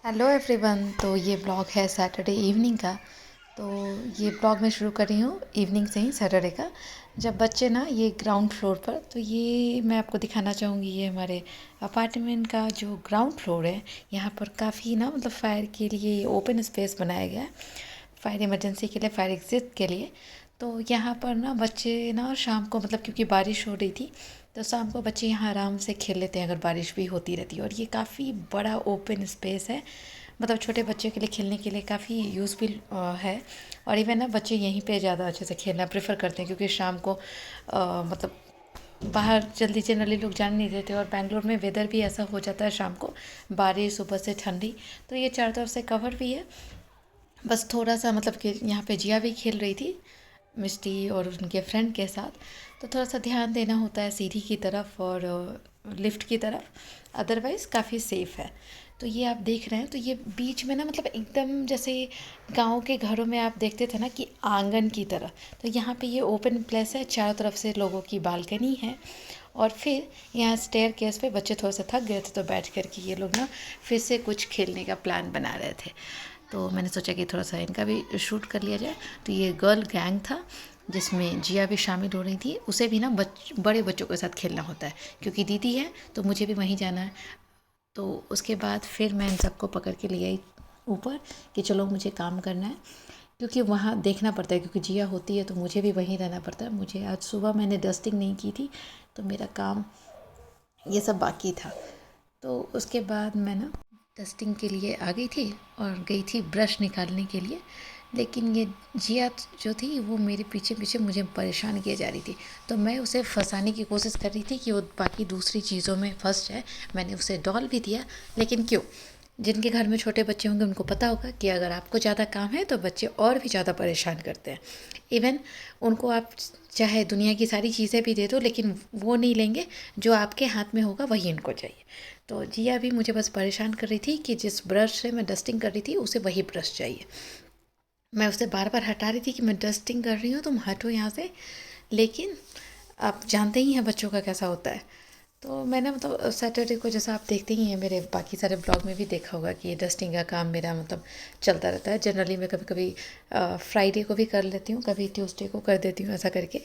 Hello everyone. तो ये blog है सैटरडे इवनिंग का। तो ये ब्लॉग मैं शुरू कर रही हूँ इवनिंग से ही, सैटरडे का, जब बच्चे ना ये ग्राउंड फ्लोर पर। तो ये मैं आपको दिखाना चाहूँगी, ये हमारे अपार्टमेंट का जो ग्राउंड फ्लोर है, यहाँ पर काफ़ी ना मतलब फायर के लिए ओपन स्पेस बनाया गया है, फायर इमरजेंसी के लिए, फायर एग्जिट के लिए। तो यहाँ पर ना बच्चे ना शाम को, मतलब क्योंकि बारिश हो रही थी, तो शाम को बच्चे यहाँ आराम से खेल लेते हैं अगर बारिश भी होती रहती है। और ये काफ़ी बड़ा ओपन स्पेस है, मतलब छोटे बच्चों के लिए खेलने के लिए काफ़ी यूज़फुल है। और इवन ना बच्चे यहीं पे ज़्यादा अच्छे से खेलना प्रेफर करते हैं, क्योंकि शाम को मतलब बाहर जल्दी जनरली लोग जाने नहीं देते। और बैंगलोर में वेदर भी ऐसा हो जाता है शाम को, बारिश सुबह से ठंडी। तो ये चारों तरफ से कवर भी है। बस थोड़ा सा मतलब कि यहाँ पे जिया भी खेल रही थी, मिष्टी और उनके फ्रेंड के साथ। तो थोड़ा सा ध्यान देना होता है सीढ़ी की तरफ और लिफ्ट की तरफ, अदरवाइज़ काफ़ी सेफ़ है। तो ये आप देख रहे हैं, तो ये बीच में ना मतलब एकदम जैसे गांव के घरों में आप देखते थे ना कि आंगन की तरह। तो यहाँ पे ये ओपन प्लेस है, चारों तरफ से लोगों की बालकनी है। और फिर यहाँ स्टेयर केस पे बच्चे थोड़ा सा थक गए थे, तो बैठ कर के ये लोग ना फिर से कुछ खेलने का प्लान बना रहे थे। तो मैंने सोचा कि थोड़ा सा इनका भी शूट कर लिया जाए। तो ये गर्ल गैंग था जिसमें जिया भी शामिल हो रही थी। उसे भी ना बड़े बच्चों के साथ खेलना होता है, क्योंकि दीदी है तो मुझे भी वहीं जाना है। तो उसके बाद फिर मैं इन सबको पकड़ के ले आई ऊपर कि चलो मुझे काम करना है, क्योंकि वहाँ देखना पड़ता है, क्योंकि जिया होती है तो मुझे भी वहीं रहना पड़ता है। मुझे आज सुबह मैंने डस्टिंग नहीं की थी, तो मेरा काम ये सब बाकी था। तो उसके बाद मैं ना डस्टिंग के लिए आ गई थी और गई थी ब्रश निकालने के लिए। लेकिन ये जिया जो थी वो मेरे पीछे पीछे मुझे परेशान किए जा रही थी। तो मैं उसे फंसाने की कोशिश कर रही थी कि वो बाकी दूसरी चीज़ों में फंस जाए। मैंने उसे डॉल भी दिया, लेकिन क्यों, जिनके घर में छोटे बच्चे होंगे उनको पता होगा कि अगर आपको ज़्यादा काम है तो बच्चे और भी ज़्यादा परेशान करते हैं। इवन उनको आप चाहे दुनिया की सारी चीज़ें भी दे दो, लेकिन वो नहीं लेंगे, जो आपके हाथ में होगा वही उनको चाहिए। तो जिया भी मुझे बस परेशान कर रही थी कि जिस ब्रश से मैं डस्टिंग कर रही थी उसे वही ब्रश चाहिए। मैं उसे बार बार हटा रही थी कि मैं डस्टिंग कर रही हूँ, तुम हटो यहाँ से। लेकिन आप जानते ही हैं बच्चों का कैसा होता है। तो मैंने मतलब सैटरडे को, जैसा आप देखते ही हैं मेरे बाकी सारे ब्लॉग में भी देखा होगा कि ये डस्टिंग का काम मेरा मतलब चलता रहता है। जनरली मैं कभी कभी फ्राइडे को भी कर लेती हूँ, कभी ट्यूसडे को कर देती हूँ, ऐसा करके।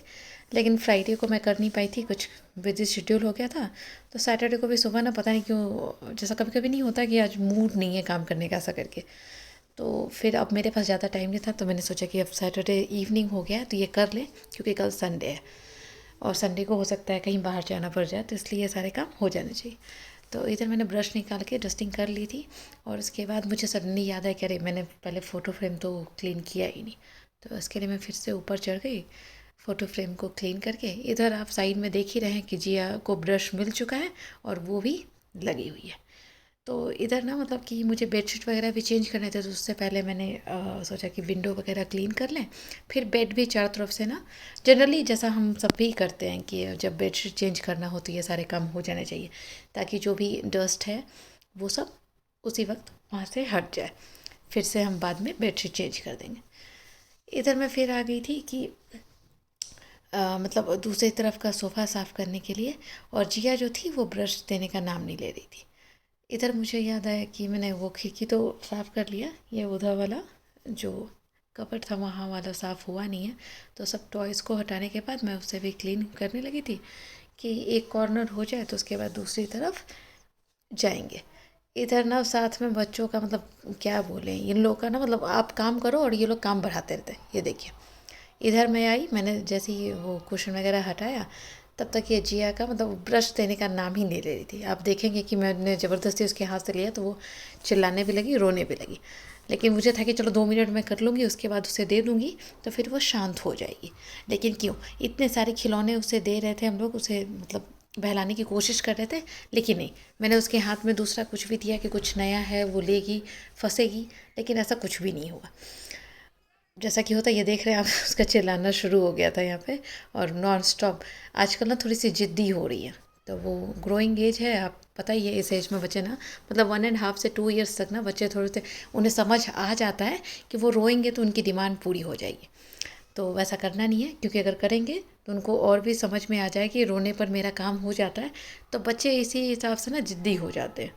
लेकिन फ्राइडे को मैं कर नहीं पाई थी, कुछ बिजी शेड्यूल हो गया था। तो सैटरडे को भी सुबह ना पता नहीं क्यों, जैसा कभी कभी नहीं होता कि आज मूड नहीं है काम करने का, ऐसा करके। तो फिर अब मेरे पास ज़्यादा टाइम नहीं था, तो मैंने सोचा कि अब सैटरडे इवनिंग हो गया तो ये कर लें, क्योंकि कल संडे है और संडे को हो सकता है कहीं बाहर जाना पड़ जाए, तो इसलिए ये सारे काम हो जाने चाहिए। तो इधर मैंने ब्रश निकाल के डस्टिंग कर ली थी। और उसके बाद मुझे सडनली याद आया कि अरे मैंने पहले फ़ोटो फ्रेम तो क्लीन किया ही नहीं। तो इसके लिए मैं फिर से ऊपर चढ़ गई, फ़ोटो फ्रेम को क्लीन करके। इधर आप साइड में देख ही रहे हैं कि जिया को ब्रश मिल चुका है और वो भी लगी हुई है। तो इधर ना मतलब कि मुझे बेडशीट वगैरह भी चेंज करने थे, तो उससे पहले मैंने सोचा कि विंडो वगैरह क्लीन कर लें। फिर बेड भी चारों तरफ से ना, जनरली जैसा हम सब भी करते हैं कि जब बेडशीट चेंज करना हो तो ये सारे काम हो जाने चाहिए, ताकि जो भी डस्ट है वो सब उसी वक्त वहाँ से हट जाए। फिर से हम बाद में बेडशीट चेंज कर देंगे। इधर मैं फिर आ गई थी कि मतलब दूसरी तरफ का सोफ़ा साफ़ करने के लिए। और जिया जो थी वो ब्रश देने का नाम नहीं ले रही थी। इधर मुझे याद आया कि मैंने वो खिड़की तो साफ़ कर लिया, ये उधर वाला जो कपट था वहाँ वाला साफ़ हुआ नहीं है। तो सब टॉयज़ को हटाने के बाद मैं उसे भी क्लीन करने लगी थी कि एक कॉर्नर हो जाए तो उसके बाद दूसरी तरफ जाएंगे। इधर ना साथ में बच्चों का मतलब क्या बोलें, इन लोग का ना मतलब आप काम करो और ये लोग काम बढ़ाते रहते हैं। ये देखिए, इधर मैं आई, मैंने जैसे ही वो कुशन वगैरह हटाया, तब तक ये जिया का मतलब ब्रश देने का नाम ही नहीं ले रही थी। आप देखेंगे कि मैंने ज़बरदस्ती उसके हाथ से लिया तो वो चिल्लाने भी लगी, रोने भी लगी। लेकिन मुझे था कि चलो 2 मिनट में कर लूँगी, उसके बाद उसे दे दूँगी तो फिर वो शांत हो जाएगी। लेकिन क्यों, इतने सारे खिलौने उसे दे रहे थे हम लोग, उसे मतलब बहलाने की कोशिश कर रहे थे, लेकिन नहीं। मैंने उसके हाथ में दूसरा कुछ भी दिया कि कुछ नया है वो लेगी, फंसेगी, लेकिन ऐसा कुछ भी नहीं हुआ। जैसा कि होता है, ये देख रहे हैं आप, उसका चिल्लाना शुरू हो गया था यहाँ पे, और नॉन स्टॉप। आजकल ना थोड़ी सी ज़िद्दी हो रही है। तो वो ग्रोइंग एज है, आप पता ही है इस एज में बच्चे ना मतलब 1.5 से 2 ईयर्स तक ना बच्चे थोड़े से, उन्हें समझ आ जाता है कि वो रोएंगे तो उनकी डिमांड पूरी हो जाएगी। तो वैसा करना नहीं है, क्योंकि अगर करेंगे तो उनको और भी समझ में आ जाए कि रोने पर मेरा काम हो जाता है। तो बच्चे इसी हिसाब से ना ज़िद्दी हो जाते हैं।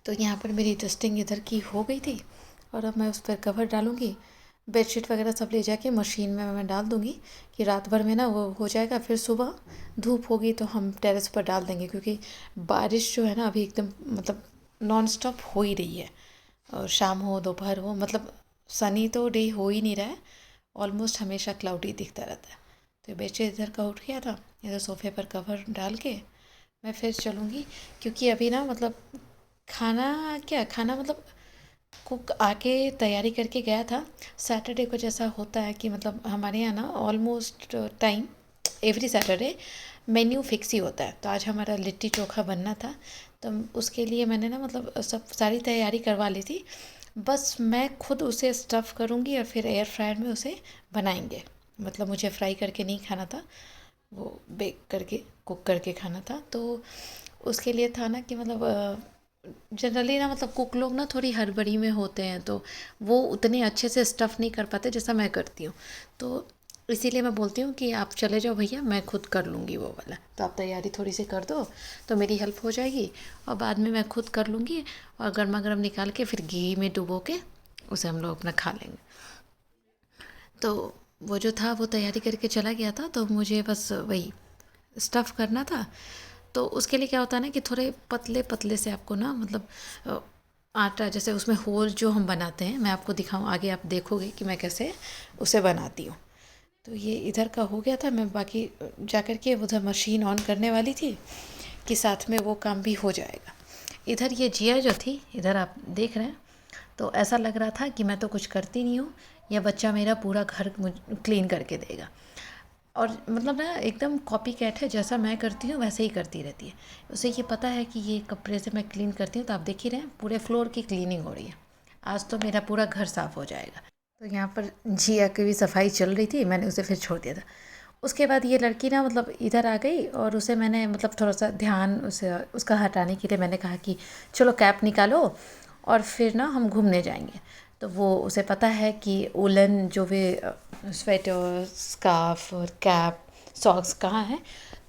तो यहाँ पर मेरी डस्टिंग इधर की हो गई थी और अब मैं उस पर कवर डालूँगी। बेडशीट वगैरह सब ले जाके मशीन में मैं डाल दूँगी कि रात भर में ना वो हो जाएगा। फिर सुबह धूप होगी तो हम टेरेस पर डाल देंगे, क्योंकि बारिश जो है ना अभी एकदम मतलब नॉन स्टॉप हो ही रही है। और शाम हो दोपहर हो, मतलब सनी तो डे हो ही नहीं रहा है, ऑलमोस्ट हमेशा क्लाउडी दिखता रहता है। तो बेडशीट इधर का उठ गया था, इधर सोफे पर कवर डाल के मैं फिर चलूँगी, क्योंकि अभी ना मतलब खाना मतलब कुक आके तैयारी करके गया था। सैटरडे को जैसा होता है कि मतलब हमारे यहाँ ना almost time every Saturday menu fix ही होता है। तो आज हमारा लिट्टी चोखा बनना था, तो उसके लिए मैंने ना मतलब सब सारी तैयारी करवा ली थी। बस मैं खुद उसे स्टफ़ करूँगी और फिर एयर फ्रायर में उसे बनाएंगे। मतलब मुझे फ्राई करके नहीं खाना था, वो बेक करके कुक करके खाना था। तो उसके लिए था ना कि मतलब जनरली ना मतलब कुक लोग ना थोड़ी हड़बड़ी में होते हैं, तो वो उतने अच्छे से स्टफ़ नहीं कर पाते जैसा मैं करती हूँ। तो इसीलिए मैं बोलती हूँ कि आप चले जाओ भैया, मैं खुद कर लूँगी वो वाला। तो आप तैयारी थोड़ी सी कर दो तो मेरी हेल्प हो जाएगी, और बाद में मैं खुद कर लूँगी और गर्मा गर्म निकाल के फिर घी में डुबो के उसे हम लोग अपना खा लेंगे। तो वो जो था वो तैयारी करके चला गया था, तो मुझे बस वही स्टफ़ करना था। तो उसके लिए क्या होता है ना कि थोड़े पतले पतले से आपको ना मतलब आटा, जैसे उसमें होल जो हम बनाते हैं, मैं आपको दिखाऊं आगे, आप देखोगे कि मैं कैसे उसे बनाती हूँ। तो ये इधर का हो गया था, मैं बाकी जा कर के उधर मशीन ऑन करने वाली थी कि साथ में वो काम भी हो जाएगा। इधर ये जिया जो थी, इधर आप देख रहे हैं, तो ऐसा लग रहा था कि मैं तो कुछ करती नहीं हूँ, यह बच्चा मेरा पूरा घर क्लीन करके देगा। और मतलब ना एकदम कॉपी कैट है, जैसा मैं करती हूँ वैसे ही करती रहती है। उसे ये पता है कि ये कपड़े से मैं क्लीन करती हूँ, तो आप देख ही रहे हैं पूरे फ्लोर की क्लीनिंग हो रही है। आज तो मेरा पूरा घर साफ़ हो जाएगा। तो यहाँ पर जिया की भी सफाई चल रही थी, मैंने उसे फिर छोड़ दिया था। उसके बाद ये लड़की ना मतलब इधर आ गई और उसे मैंने मतलब थोड़ा सा ध्यान उसे उसका हटाने के लिए मैंने कहा कि चलो कैप निकालो और फिर ना हम घूमने जाएंगे। तो वो उसे पता है कि वुलन जो वे स्वेटर स्कार्फ और कैप सॉक्स कहाँ है।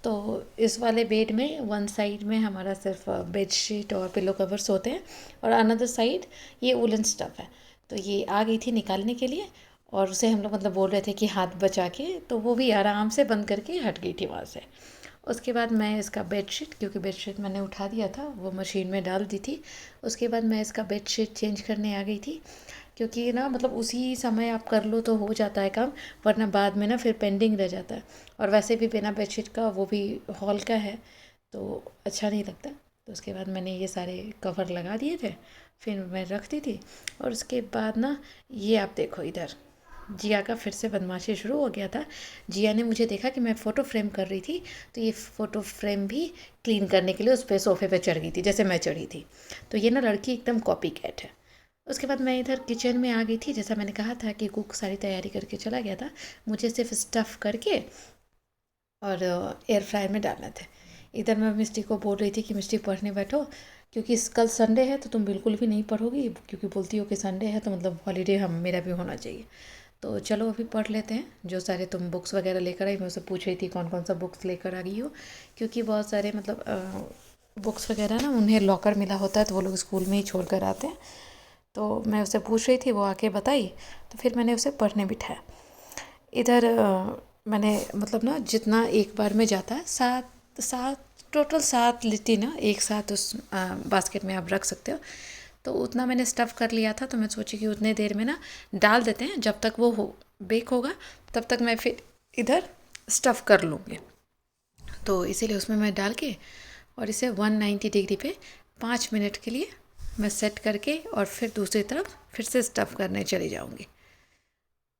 तो इस वाले बेड में वन साइड में हमारा सिर्फ बेडशीट और पिलो कवर्स होते हैं, और अनदर साइड ये वुलन स्टफ़ है। तो ये आ गई थी निकालने के लिए, और उसे हम लोग मतलब बोल रहे थे कि हाथ बचा के, तो वो भी आराम से बंद करके हट गई थी वहाँ से। उसके बाद मैं इसका बेडशीट, क्योंकि बेडशीट मैंने उठा दिया था, वो मशीन में डाल दी थी। उसके बाद मैं इसका बेडशीट चेंज करने आ गई थी, क्योंकि ना मतलब उसी समय आप कर लो तो हो जाता है काम, वरना बाद में ना फिर पेंडिंग रह जाता है। और वैसे भी बिना बेडशीट का, वो भी हॉल का है, तो अच्छा नहीं लगता। तो उसके बाद मैंने ये सारे कवर लगा दिए थे, फिर मैं रख दी थी। और उसके बाद ना ये आप देखो इधर जिया का फिर से बदमाशी शुरू हो गया था। जिया ने मुझे देखा कि मैं फ़ोटो फ्रेम कर रही थी, तो ये फ़ोटो फ्रेम भी क्लीन करने के लिए उस पर सोफ़े पे चढ़ गई थी जैसे मैं चढ़ी थी। तो ये ना लड़की एकदम कॉपी कैट है। उसके बाद मैं इधर किचन में आ गई थी, जैसा मैंने कहा था कि कुक सारी तैयारी करके चला गया था, मुझे सिर्फ स्टफ़ करके और एयर फ्रायर में डालना था। इधर मैं मिस्टी को बोल रही थी कि मिस्टी पढ़ने बैठो, क्योंकि कल संडे है, तो तुम बिल्कुल भी नहीं पढ़ोगी, क्योंकि बोलती हो कि संडे है तो मतलब हॉलीडे हम मेरा भी होना चाहिए। तो चलो अभी पढ़ लेते हैं। जो सारे तुम बुक्स वगैरह लेकर आई, मैं उससे पूछ रही थी कौन कौन सा बुक्स लेकर आ गई हो, क्योंकि बहुत सारे मतलब बुक्स वगैरह ना उन्हें लॉकर मिला होता है, तो वो लोग स्कूल में ही छोड़ कर आते हैं। तो मैं उससे पूछ रही थी, वो आके बताई, तो फिर मैंने उसे पढ़ने बिठाया। इधर मैंने मतलब ना जितना एक बार में जाता है, सात सात टोटल 7 लिट्टी ना एक साथ उस बास्केट में आप रख सकते हो। तो उतना मैंने स्टफ़ कर लिया था, तो मैं सोची कि उतने देर में ना डाल देते हैं, जब तक वो हो बेक होगा तब तक मैं फिर इधर स्टफ़ कर लूँगी। तो इसीलिए उसमें मैं डाल के और इसे 190 डिग्री पे 5 मिनट के लिए मैं सेट करके और फिर दूसरी तरफ फिर से स्टफ़ करने चली जाऊँगी।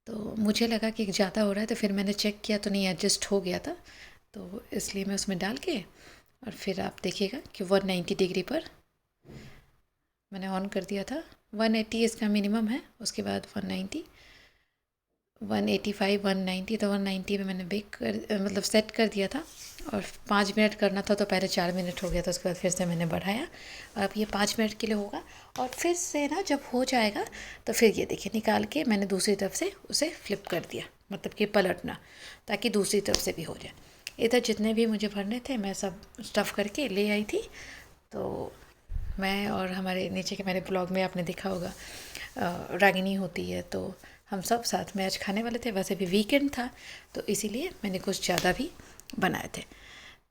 तो मुझे लगा कि ज़्यादा हो रहा है, तो फिर मैंने चेक किया तो नहीं, एडजस्ट हो गया था। तो इसलिए मैं उसमें डाल के और फिर आप देखिएगा कि 190 डिग्री पर मैंने ऑन कर दिया था। 180 इसका मिनिमम है, उसके बाद 190, 185, 190, तो 190 में मैंने बेक कर मतलब सेट कर दिया था। और 5 मिनट करना था, तो पहले 4 मिनट हो गया था, उसके बाद फिर से मैंने बढ़ाया और अब ये 5 मिनट के लिए होगा। और फिर से ना जब हो जाएगा तो फिर ये देखिए निकाल के मैंने दूसरी तरफ से उसे फ्लिप कर दिया, मतलब कि पलटना, ताकि दूसरी तरफ से भी हो जाए। इधर जितने भी मुझे भरने थे मैं सब स्टफ़ करके ले आई थी। तो मैं और हमारे नीचे के मेरे ब्लॉग में आपने देखा होगा रागिनी होती है, तो हम सब साथ में आज खाने वाले थे। वैसे भी वीकेंड था तो इसीलिए मैंने कुछ ज़्यादा भी बनाए थे।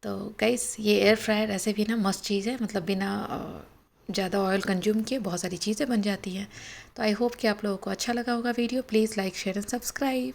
तो गाइस ये एयर फ्रायर ऐसे भी ना मस्त चीज़ है, मतलब बिना ज़्यादा ऑयल कंज्यूम किए बहुत सारी चीज़ें बन जाती हैं। तो आई होप कि आप लोगों को अच्छा लगा होगा video. Please like share and subscribe.